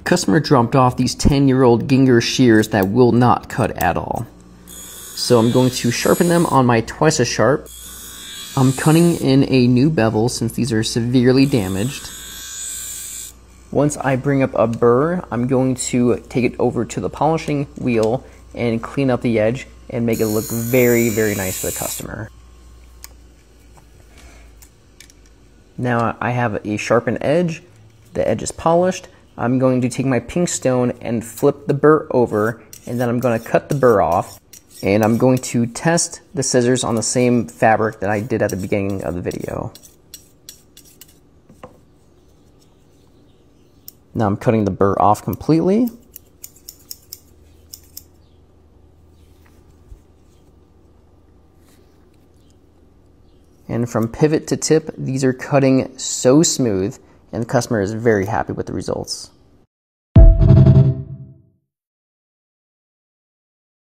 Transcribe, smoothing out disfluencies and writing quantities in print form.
customer dropped off these 10-year-old Ginger shears that will not cut at all. So I'm going to sharpen them on my twice as sharp. I'm cutting in a new bevel since these are severely damaged. Once I bring up a burr, I'm going to take it over to the polishing wheel and clean up the edge and make it look very, very nice for the customer. Now I have a sharpened edge, the edge is polished. I'm going to take my pink stone and flip the burr over, and then I'm going to cut the burr off, and I'm going to test the scissors on the same fabric that I did at the beginning of the video. Now I'm cutting the burr off completely. And from pivot to tip, these are cutting so smooth, and the customer is very happy with the results.